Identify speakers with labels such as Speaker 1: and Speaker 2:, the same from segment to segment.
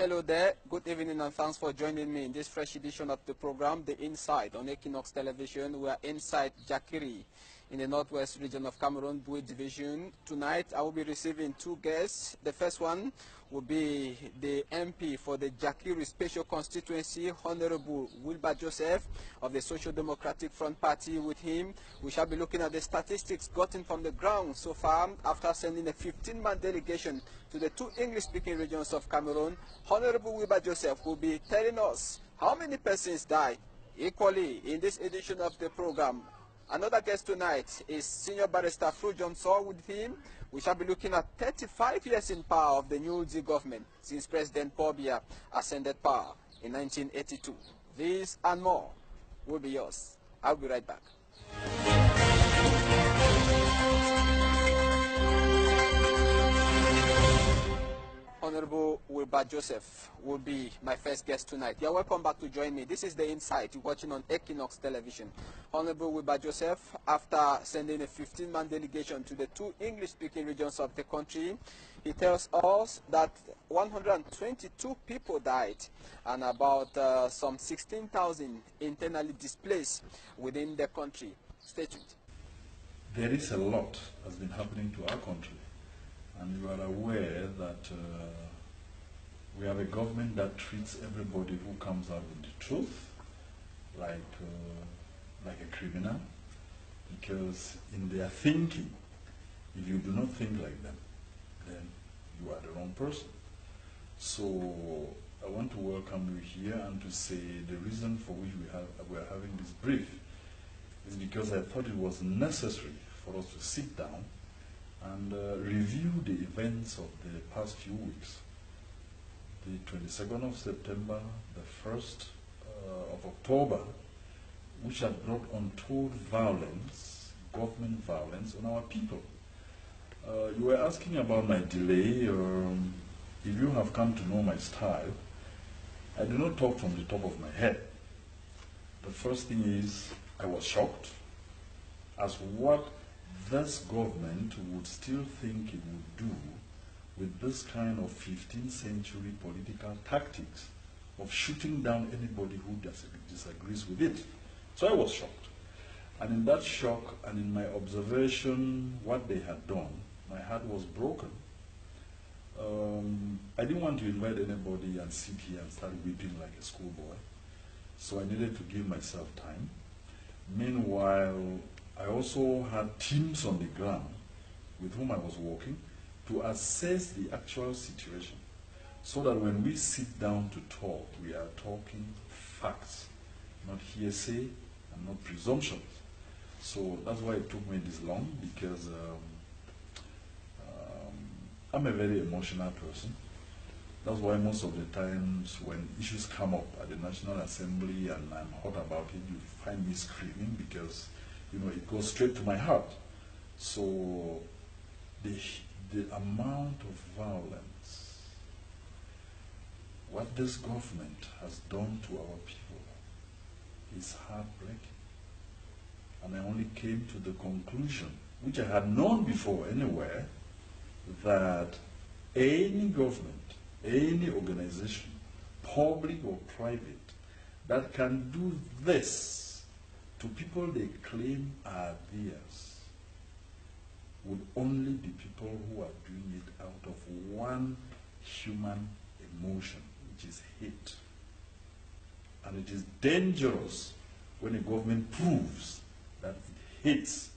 Speaker 1: Hello there, good evening and thanks for joining me in this fresh edition of the program, The Inside on Equinox Television. We are inside Jakiri in the northwest region of Cameroon, Bui Division. Tonight I will be receiving two guests. The first one will be the MP for the Jakiri Special Constituency, Honorable Wirba Joseph of the Social Democratic Front Party. With him, we shall be looking at the statistics gotten from the ground so far after sending a 15-man delegation to the two English-speaking regions of Cameroon. Honorable Wirba Joseph will be telling us how many persons died equally in this edition of the program. Another guest tonight is Senior Barrister Fru Johnson. With him, we shall be looking at 35 years in power of the New Z government since President Paul Biya ascended power in 1982. This and more will be yours. I'll be right back. Honorable Wirba Joseph will be my first guest tonight. You're welcome back to join me. This is The Insight you're watching on Equinox Television. Honorable Wirba Joseph, after sending a 15-man delegation to the two English-speaking regions of the country, he tells us that 122 people died and about some 16,000 internally displaced within the country. Stay tuned.
Speaker 2: There is a lot that's been happening to our country. And you are aware that we have a government that treats everybody who comes out with the truth like a criminal, because in their thinking, if you do not think like them, then you are the wrong person. So I want to welcome you here and to say the reason for which we are having this brief is because I thought it was necessary for us to sit down and review the events of the past few weeks. The 22nd of September, the 1st of October, which have brought untold violence, government violence on our people. You were asking about my delay. If you have come to know my style, I do not talk from the top of my head. The first thing is, I was shocked as what this government would still think it would do with this kind of 15th century political tactics of shooting down anybody who disagrees with it. So I was shocked. And in that shock and in my observation what they had done, my heart was broken. I didn't want to invite anybody and sit here and start weeping like a schoolboy. So I needed to give myself time. Meanwhile, I also had teams on the ground with whom I was working to assess the actual situation so that when we sit down to talk, we are talking facts, not hearsay and not presumptions. So that's why it took me this long, because I'm a very emotional person. That's why most of the times when issues come up at the National Assembly and I'm hot about it, you find me screaming because it goes straight to my heart. So the amount of violence, what this government has done to our people is heartbreaking. And I only came to the conclusion, which I had known before anywhere, that any government, any organization, public or private, that can do this to people they claim are theirs would only be people who are doing it out of one human emotion, which is hate. And it is dangerous when a government proves that it hates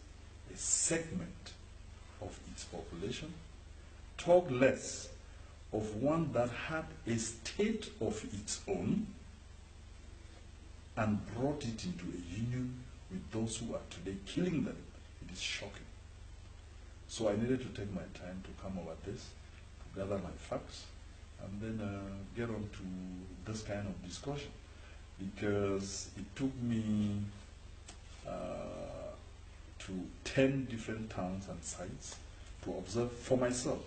Speaker 2: a segment of its population, talk less of one that had a state of its own and brought it into a union with those who are today killing them. It is shocking. So I needed to take my time to come over this, to gather my facts, and then get on to this kind of discussion, because it took me to 10 different towns and sites to observe for myself,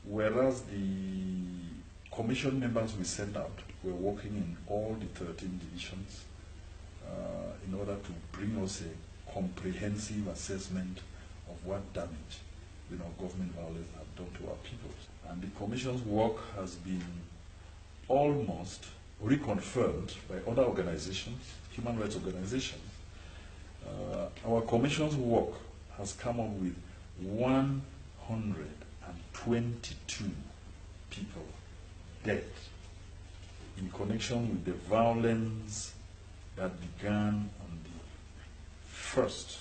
Speaker 2: whereas the commission members we sent out were working in all the 13 divisions in order to bring us a comprehensive assessment of what damage government violence have done to our people. And the commission's work has been almost reconfirmed by other organizations, human rights organizations. Our commission's work has come up with 122 people dead in connection with the violence that began on the 1st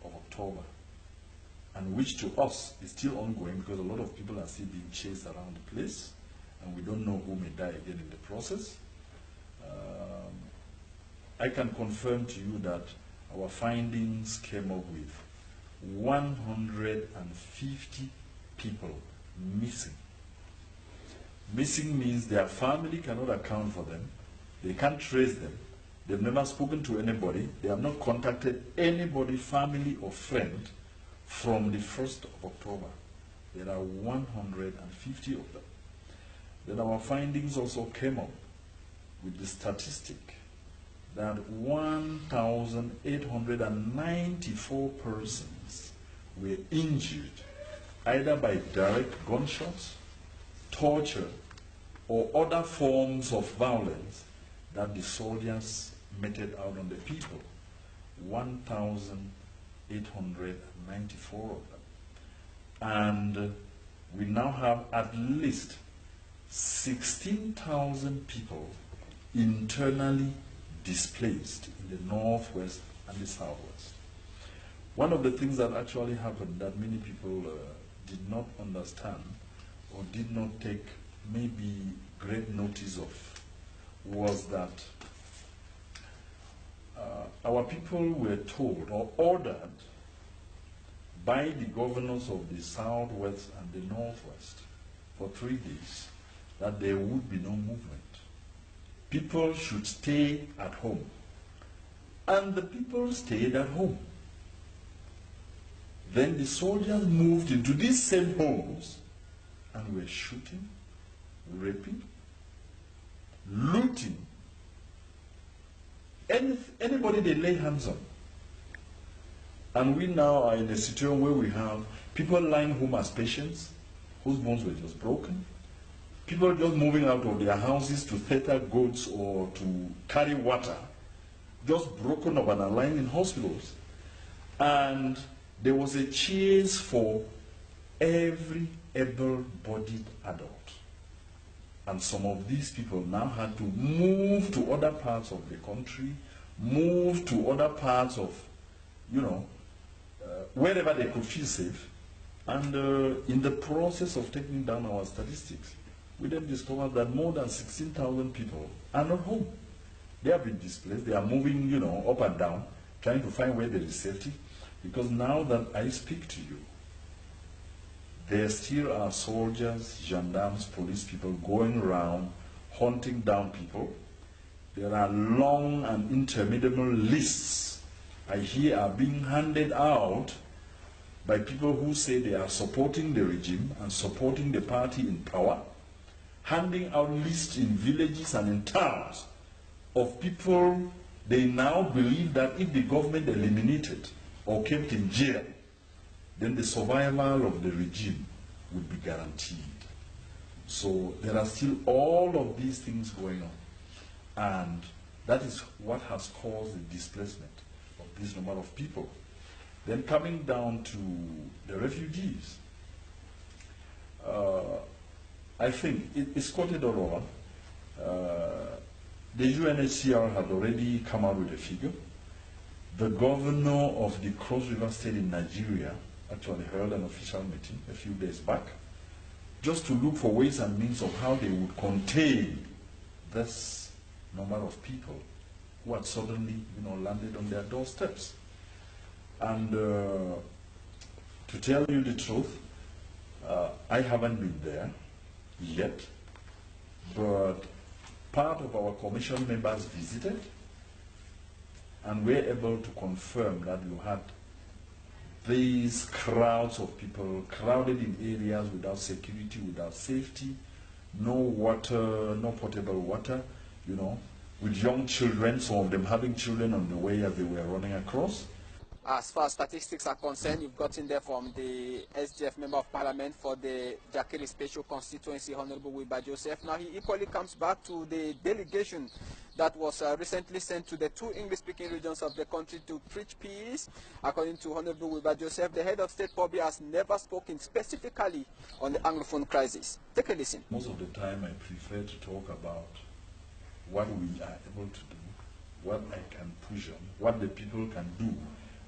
Speaker 2: of October, and which to us is still ongoing because a lot of people are still being chased around the place, and we don't know who may die again in the process. I can confirm to you that our findings came up with 150 people missing. Missing means their family cannot account for them. They can't trace them. They've never spoken to anybody. They have not contacted anybody, family or friend, from the 1st of October. There are 150 of them. Then our findings also came up with the statistic that 1,894 persons were injured either by direct gunshots, torture, or other forms of violence that the soldiers meted out on the people. 1,894 of them. And we now have at least 16,000 people internally displaced in the northwest and the southwest. One of the things that actually happened that many people did not understand or did not take maybe great notice of was that our people were told or ordered by the governors of the southwest and the northwest for 3 days that there would be no movement. People should stay at home. And the people stayed at home. Then the soldiers moved into these same homes and were shooting, raping, looting anybody they lay hands on. And we now are in a situation where we have people lying home as patients whose bones were just broken, people just moving out of their houses to tether goats or to carry water, just broken up and are lying in hospitals. And there was a chase for every able-bodied adult. And some of these people now had to move to other parts of the country, move to other parts of, wherever they could feel safe. And in the process of taking down our statistics, we then discovered that more than 16,000 people are not home. They have been displaced. They are moving, up and down, trying to find where there is safety. Because now that I speak to you, there still are soldiers, gendarmes, police people going around hunting down people. There are long and interminable lists I hear are being handed out by people who say they are supporting the regime and supporting the party in power, handing out lists in villages and in towns of people they now believe that if the government eliminated or kept in jail, then the survival of the regime would be guaranteed. So there are still all of these things going on. And that is what has caused the displacement of this number of people. Then coming down to the refugees, I think it's quoted all over. The UNHCR had already come out with a figure. The governor of the Cross River State in Nigeria actually held an official meeting a few days back just to look for ways and means of how they would contain this number of people who had suddenly landed on their doorsteps. And to tell you the truth, I haven't been there yet, but part of our commission members visited and were able to confirm that you had these crowds of people crowded in areas without security, without safety, no water, no potable water, with young children, some of them having children on the way as they were running across.
Speaker 1: As far as statistics are concerned, you've gotten there from the SGF Member of Parliament for the Jakiri Special Constituency, Honorable Wirba Joseph. Now, he equally comes back to the delegation that was recently sent to the two English-speaking regions of the country to preach peace. According to Honorable Wirba Joseph, the head of state probably has never spoken specifically on the Anglophone crisis. Take a listen.
Speaker 2: Most of the time, I prefer to talk about what we are able to do, what I can push on, what the people can do,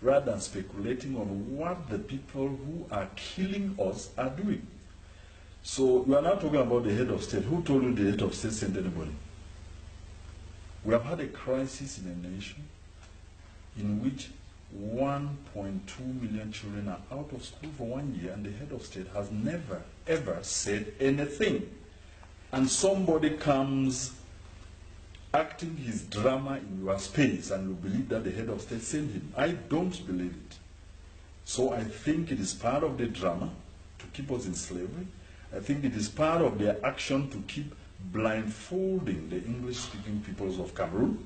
Speaker 2: rather than speculating on what the people who are killing us are doing. So we are now talking about the head of state. Who told you the head of state sent anybody? We have had a crisis in a nation in which 1.2 million children are out of school for 1 year, and the head of state has never, ever said anything. And somebody comes acting his drama in your space, and you believe that the head of state sent him. I don't believe it. So I think it is part of the drama to keep us in slavery. I think it is part of their action to keep blindfolding the English-speaking peoples of Cameroon,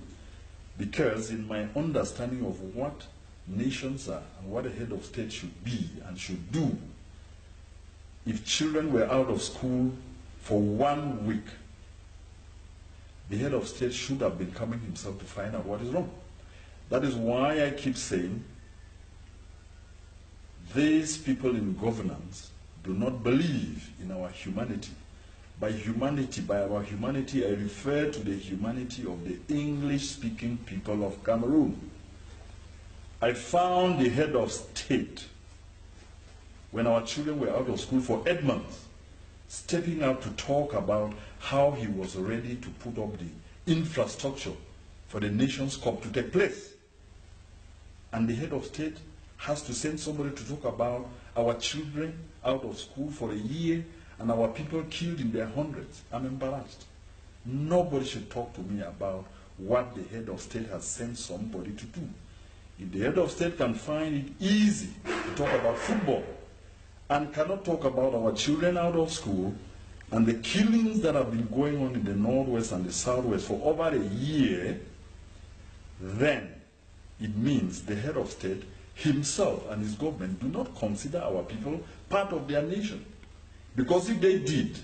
Speaker 2: because in my understanding of what nations are and what a head of state should be and should do, if children were out of school for 1 week, the head of state should have been coming himself to find out what is wrong. That is why I keep saying these people in governance do not believe in our humanity. By our humanity, I refer to the humanity of the English-speaking people of Cameroon. I found the head of state, when our children were out of school for 8 months, stepping out to talk about how he was ready to put up the infrastructure for the Nations Cup to take place. And the head of state has to send somebody to talk about our children out of school for a year and our people killed in their hundreds. I'm embarrassed. Nobody should talk to me about what the head of state has sent somebody to do. If the head of state can find it easy to talk about football and cannot talk about our children out of school and the killings that have been going on in the Northwest and the Southwest for over a year, then it means the head of state himself and his government do not consider our people part of their nation. Because if they did,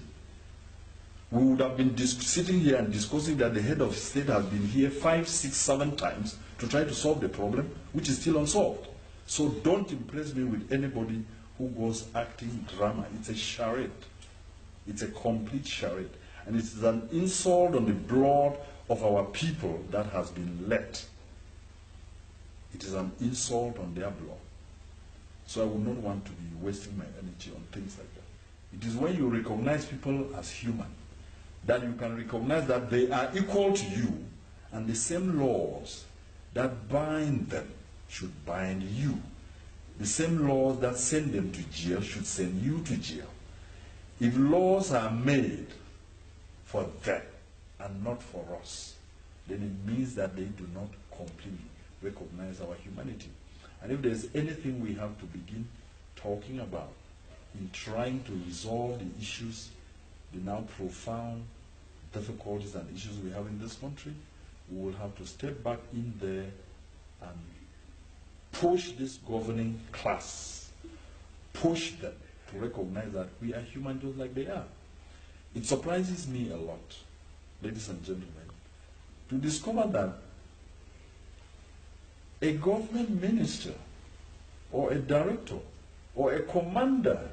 Speaker 2: we would have been sitting here and discussing that the head of state has been here 5, 6, 7 times to try to solve the problem, which is still unsolved. So don't impress me with anybody who goes acting drama. It's a charade. It's a complete charade. And it is an insult on the blood of our people that has been let. It is an insult on their blood. So I would not want to be wasting my energy on things like that. It is when you recognize people as human that you can recognize that they are equal to you, and the same laws that bind them should bind you. The same laws that send them to jail should send you to jail. If laws are made for them and not for us, then it means that they do not completely recognize our humanity. And if there's anything we have to begin talking about in trying to resolve the issues, the now profound difficulties and issues we have in this country, we will have to step back in there and push this governing class, push them to recognize that we are human just like they are. It surprises me a lot, ladies and gentlemen, to discover that a government minister or a director or a commander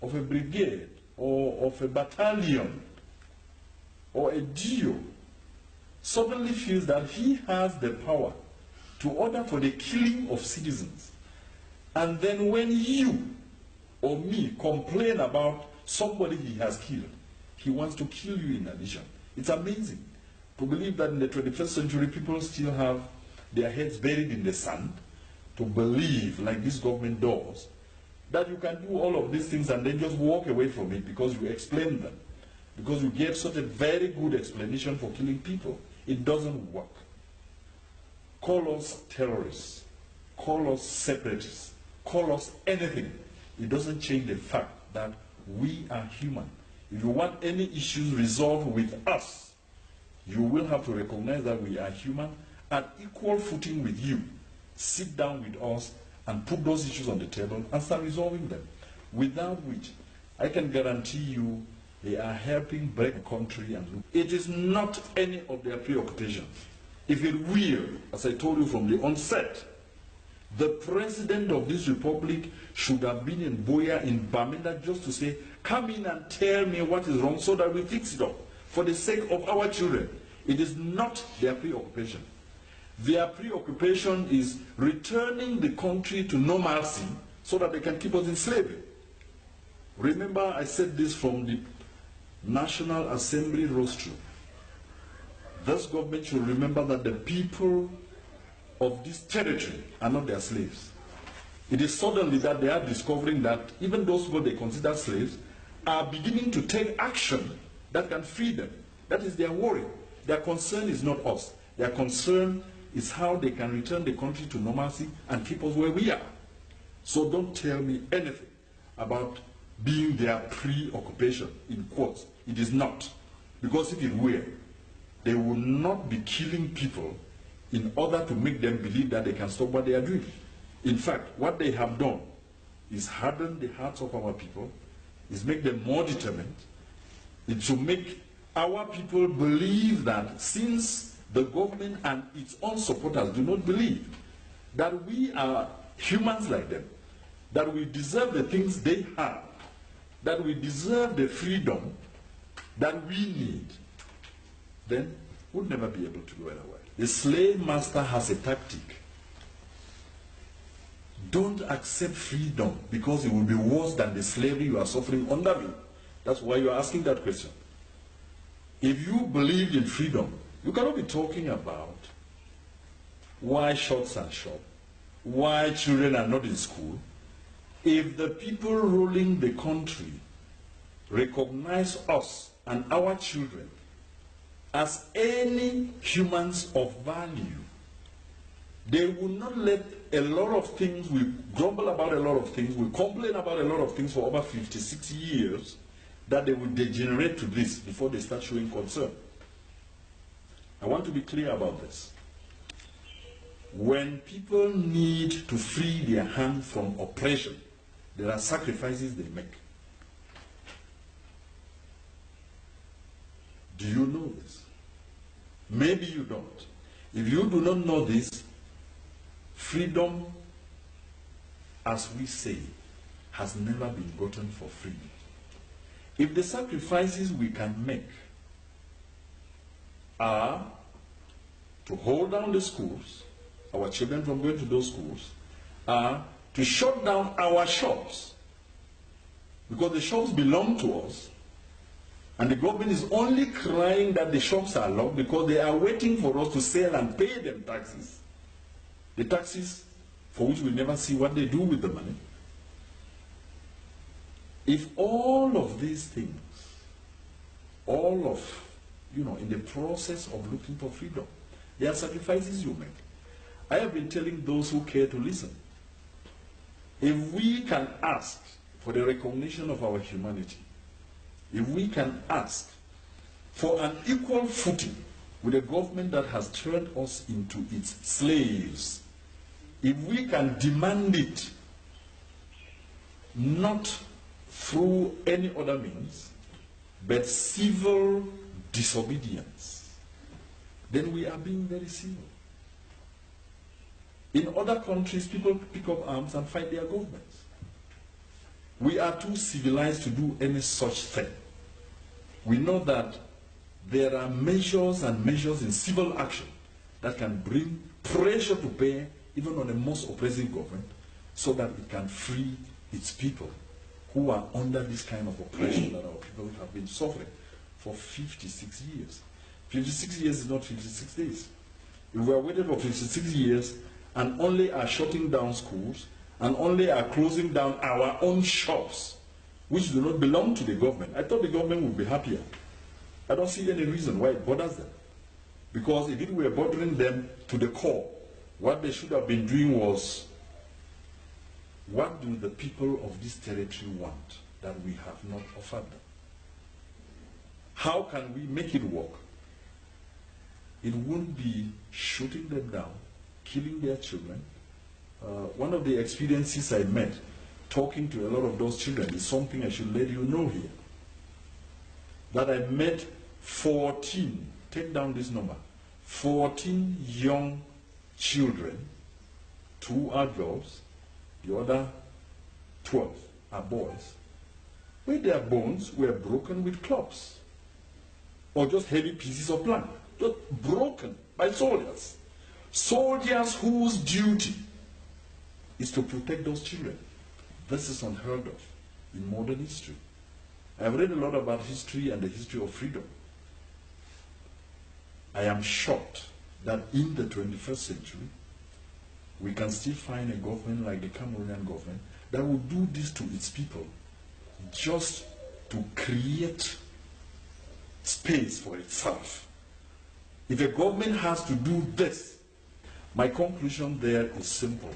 Speaker 2: of a brigade or of a battalion or a DO suddenly feels that he has the power to order for the killing of citizens. And then when you or me complain about somebody he has killed, he wants to kill you in addition. It's amazing to believe that in the 21st century people still have their heads buried in the sand, to believe, like this government does, that you can do all of these things and then just walk away from it because you explain them, because you gave such a very good explanation for killing people. It doesn't work. Call us terrorists, call us separatists, call us anything. It doesn't change the fact that we are human. If you want any issues resolved with us, you will have to recognize that we are human at equal footing with you. sit down with us and put those issues on the table and start resolving them. Without which, I can guarantee you they are helping break the country. And it is not any of their preoccupations. If it were, as I told you from the onset, the president of this republic should have been in Boya, in Bamenda, just to say, come in and tell me what is wrong so that we fix it up for the sake of our children. It is not their preoccupation. Their preoccupation is returning the country to normalcy so that they can keep us in slavery. Remember, I said this from the National Assembly rostrum. This government should remember that the people of this territory are not their slaves. It is suddenly that they are discovering that even those people they consider slaves are beginning to take action that can free them. That is their worry. Their concern is not us. Their concern is how they can return the country to normalcy and keep us where we are. So don't tell me anything about being their preoccupation, in quotes. It is not. Because if it were, they would not be killing people in order to make them believe that they can stop what they are doing. In fact, what they have done is harden the hearts of our people, is make them more determined. It should make our people believe that since the government and its own supporters do not believe that we are humans like them, that we deserve the things they have, that we deserve the freedom that we need, then we'll never be able to go anywhere. The slave master has a tactic. Don't accept freedom because it will be worse than the slavery you are suffering under me. That's why you are asking that question. If you believed in freedom, you cannot be talking about why shops are shop, why children are not in school. If the people ruling the country recognize us and our children as any humans of value, they will not let a lot of things, we grumble about a lot of things, we complain about a lot of things for over 56 years, that they will degenerate to this before they start showing concern. I want to be clear about this. When people need to free their hand from oppression, there are sacrifices they make. Do you know this? Maybe you don't. If you do not know this, freedom, as we say, has never been gotten for free. If the sacrifices we can make are to hold down the schools, our children from going to those schools, are to shut down our shops, because the shops belong to us, and the government is only crying that the shops are locked because they are waiting for us to sell and pay them taxes. The taxes for which we never see what they do with the money. If all of these things, all of, in the process of looking for freedom, there are sacrifices you make. I have been telling those who care to listen, if we can ask for the recognition of our humanity, if we can ask for an equal footing with a government that has turned us into its slaves, if we can demand it not through any other means, but civil disobedience, then we are being very civil. In other countries, people pick up arms and fight their governments. We are too civilized to do any such thing. We know that there are measures and measures in civil action that can bring pressure to bear even on the most oppressive government so that it can free its people who are under this kind of oppression that our people have been suffering for 56 years. 56 years is not 56 days. If we are waiting for 56 years and only are shutting down schools and only are closing down our own shops, which do not belong to the government, I thought the government would be happier. I don't see any reason why it bothers them. Because if it were bothering them to the core, what they should have been doing was, what do the people of this territory want that we have not offered them? How can we make it work? It won't be shooting them down, killing their children, One of the experiences I met talking to a lot of those children is something I should let you know here. That I met 14, take down this number, 14 young children, 2 are girls, the other 12 are boys, where their bones were broken with clubs or just heavy pieces of plank, just broken by soldiers. Soldiers whose duty is to protect those children. This is unheard of in modern history. I've read a lot about history and the history of freedom. I am shocked that in the 21st century, we can still find a government like the Cameroonian government that will do this to its people just to create space for itself. If a government has to do this, my conclusion there is simple.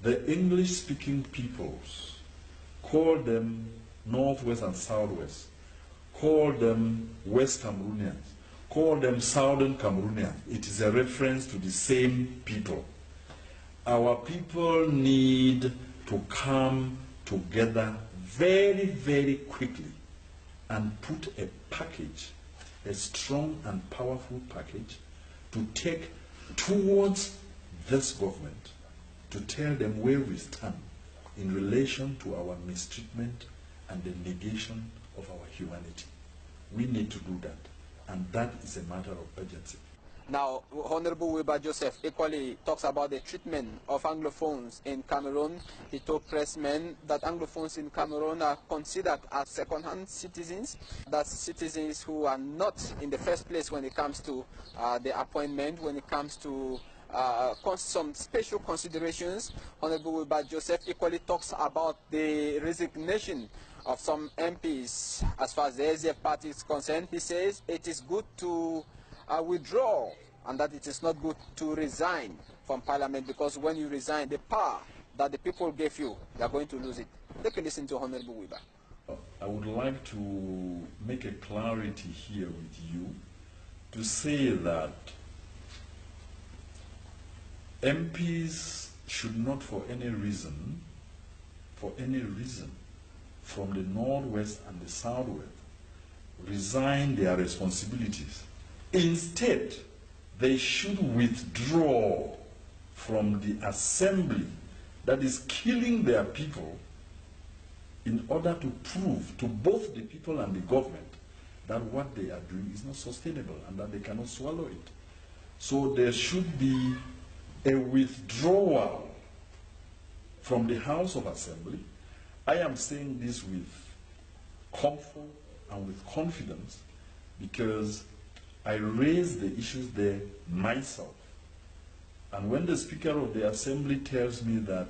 Speaker 2: The English-speaking peoples, call them Northwest and Southwest, call them West Cameroonians, call them Southern Cameroonians. It is a reference to the same people. Our people need to come together very, very quickly and put a package, a strong and powerful package, to take towards this government, to tell them where we stand in relation to our mistreatment and the negation of our humanity. We need to do that, and that is a matter of urgency.
Speaker 1: Now, Honorable Wirba Joseph equally talks about the treatment of Anglophones in Cameroon. He told pressmen that Anglophones in Cameroon are considered as second-hand citizens, that's citizens who are not in the first place when it comes to the appointment, when it comes to some special considerations. Honorable Wirba Joseph equally talks about the resignation of some MPs as far as the SDF party is concerned. He says it is good to withdraw and that it is not good to resign from parliament, because when you resign, the power that the people gave you, they are going to lose it. Take a listen to Honorable Wirba.
Speaker 2: I would like to make a clarity here with you to say that MPs should not for any reason, from the Northwest and the Southwest, resign their responsibilities. Instead, they should withdraw from the assembly that is killing their people in order to prove to both the people and the government that what they are doing is not sustainable and that they cannot swallow it. So there should be a withdrawal from the House of Assembly. I am saying this with comfort and with confidence because I raised the issues there myself. And when the Speaker of the Assembly tells me that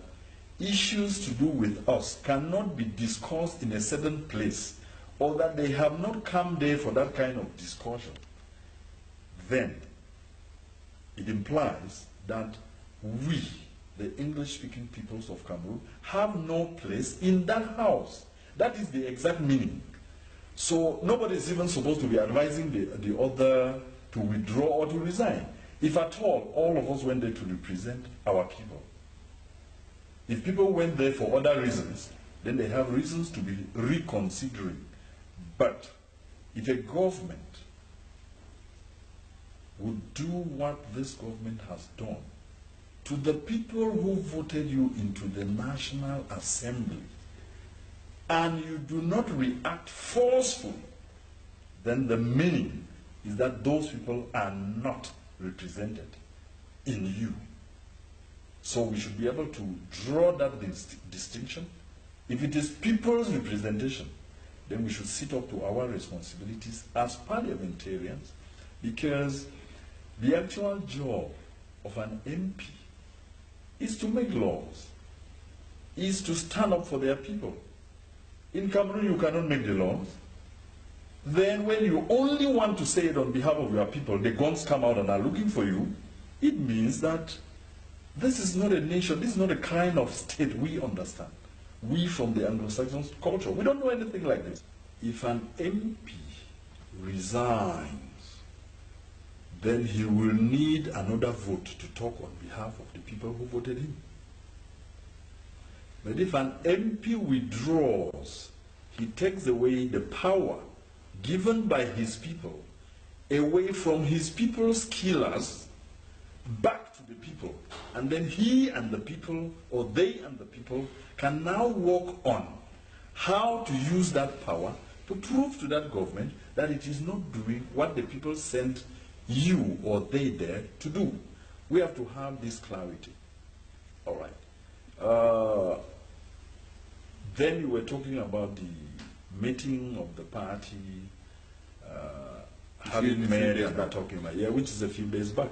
Speaker 2: issues to do with us cannot be discussed in a certain place, or that they have not come there for that kind of discussion, then it implies that we, the English-speaking peoples of Cameroon, have no place in that house. That is the exact meaning. So nobody is even supposed to be advising the other to withdraw or to resign. If at all of us went there to represent our people. If people went there for other reasons, then they have reasons to be reconsidering. But if a government would do what this government has done to the people who voted you into the National Assembly, and you do not react forcefully, then the meaning is that those people are not represented in you. So we should be able to draw that distinction. If it is people's representation, then we should sit up to our responsibilities as parliamentarians, because the actual job of an MP is to make laws, is to stand up for their people. In Cameroon, you cannot make the laws. Then when you only want to say it on behalf of your people, the guns come out and are looking for you, it means that this is not a nation, this is not a kind of state we understand. We from the Anglo-Saxon culture, we don't know anything like this. If an MP resigns then he will need another vote to talk on behalf of the people who voted him. But if an MP withdraws, he takes away the power given by his people away from his people's killers back to the people. And then he and the people, or they and the people, can now work on how to use that power to prove to that government that it is not doing what the people sent you or they there to do. We have to have this clarity. All right. Then you were talking about the meeting of the party, having met and talking about, yeah, which is a few days back.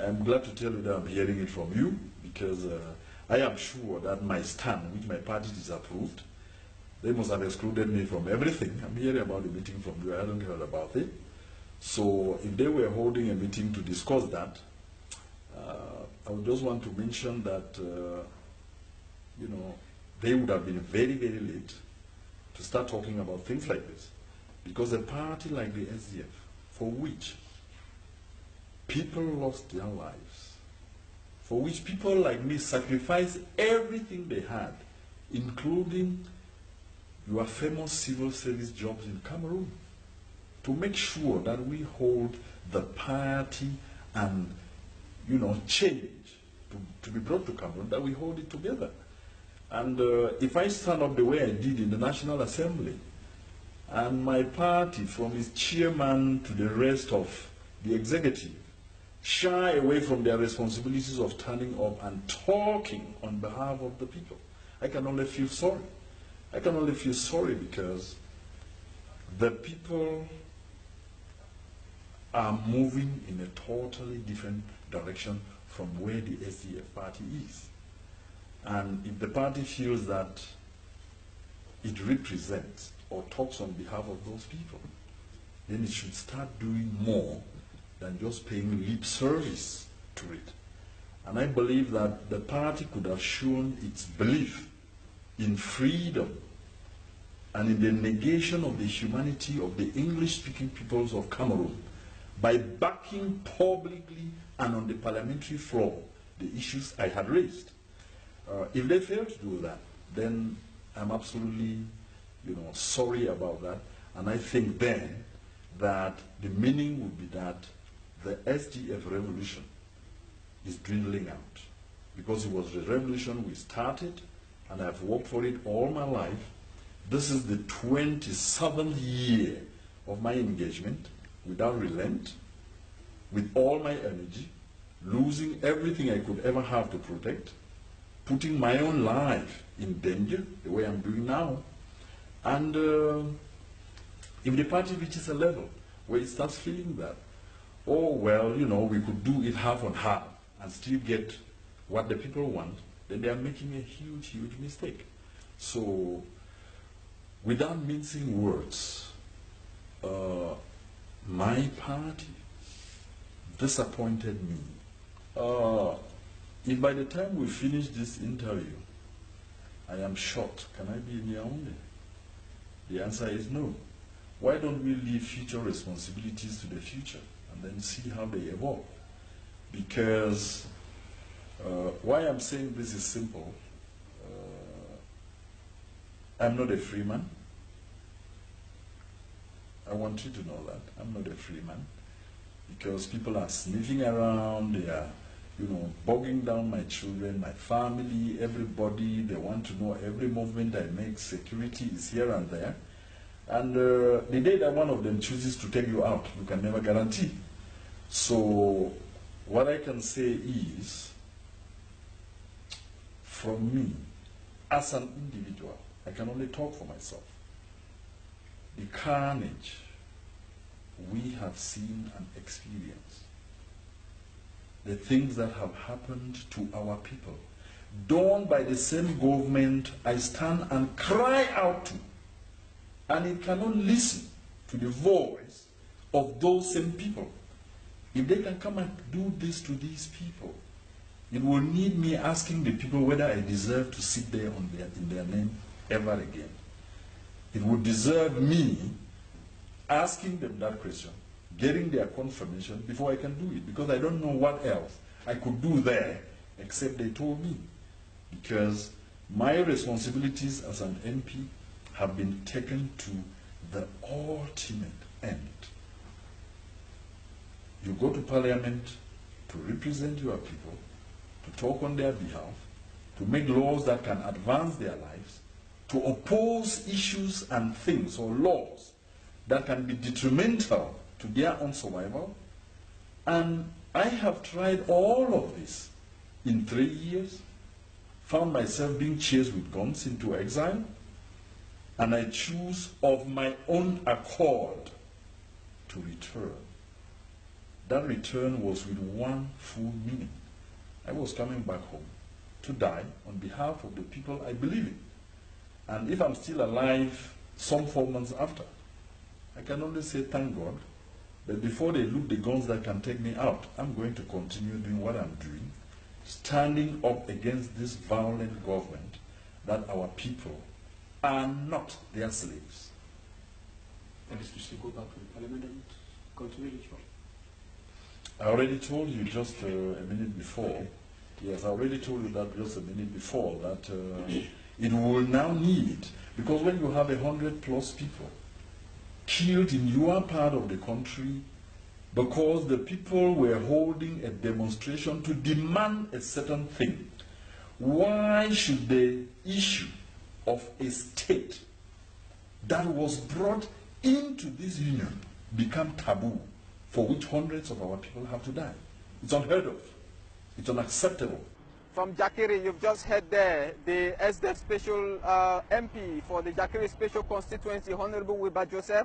Speaker 2: I'm glad to tell you that I'm hearing it from you, because I am sure that my stand, which my party disapproved, they must have excluded me from everything. I'm hearing about the meeting from you. I haven't heard about it. So if they were holding a meeting to discuss that, I would just want to mention that, you know, they would have been very, very late to start talking about things like this. Because a party like the SDF, for which people lost their lives, for which people like me sacrificed everything they had, including your famous civil service jobs in Cameroon, to make sure that we hold the party and, you know, change to be brought to Cameroon, that we hold it together. And if I stand up the way I did in the National Assembly, and my party, from its chairman to the rest of the executive, shy away from their responsibilities of standing up and talking on behalf of the people, I can only feel sorry. I can only feel sorry because the people are moving in a totally different direction from where the SDF party is. And if the party feels that it represents or talks on behalf of those people, then it should start doing more than just paying lip service to it. And I believe that the party could have shown its belief in freedom and in the negation of the humanity of the English-speaking peoples of Cameroon by backing publicly and on the parliamentary floor the issues I had raised. If they fail to do that, then I'm absolutely, you know, sorry about that. And I think then that the meaning would be that the SDF revolution is dwindling out, because it was the revolution we started, and I've worked for it all my life. This is the 27th year of my engagement without relent, with all my energy, losing everything I could ever have to protect, putting my own life in danger, the way I'm doing now. And if the party reaches a level where it starts feeling that, oh, well, you know, we could do it half on half and still get what the people want, then they are making a huge, huge mistake. So, without mincing words, my party disappointed me. If by the time we finish this interview, I am shocked, can I be in Yaoundé? The answer is no. Why don't we leave future responsibilities to the future and then see how they evolve? Because why I'm saying this is simple. I'm not a free man. I want you to know that. I'm not a free man. Because people are sniffing around, they are, you know, bogging down my children, my family, everybody. They want to know every movement I make. Security is here and there. And the day that one of them chooses to take you out, you can never guarantee. So what I can say is, from me, as an individual, I can only talk for myself. The carnage we have seen and experienced, the things that have happened to our people, done by the same government I stand and cry out to, and it cannot listen to the voice of those same people. If they can come and do this to these people, it will need me asking the people whether I deserve to sit there in their name ever again. It would deserve me asking them that question getting their confirmation before I can do it, because I don't know what else I could do there except they told me. Because my responsibilities as an MP have been taken to the ultimate end. You go to Parliament to represent your people, to talk on their behalf, to make laws that can advance their lives, to oppose issues and things or laws that can be detrimental to their own survival. And I have tried all of this in 3 years, found myself being chased with guns into exile, and I choose of my own accord to return. That return was with one full meaning. I was coming back home to die on behalf of the people I believe in. And if I'm still alive some 4 months after, I can only say thank God. But before they look the guns that can take me out, I'm going to continue doing what I'm doing, standing up against this violent government that our people are not their slaves.
Speaker 3: That is to say, go back to the parliament and continue the job.
Speaker 2: I already told you just a minute before, yes, I already told you that just a minute before, that it will now need, because when you have 100+ people killed in your part of the country because the people were holding a demonstration to demand a certain thing, why should the issue of a state that was brought into this union become taboo, for which hundreds of our people have to die? It's unheard of. It's unacceptable.
Speaker 1: From Jakiri, you've just heard there the SDF Special MP for the Jakiri Special Constituency, Honorable Wirba Joseph.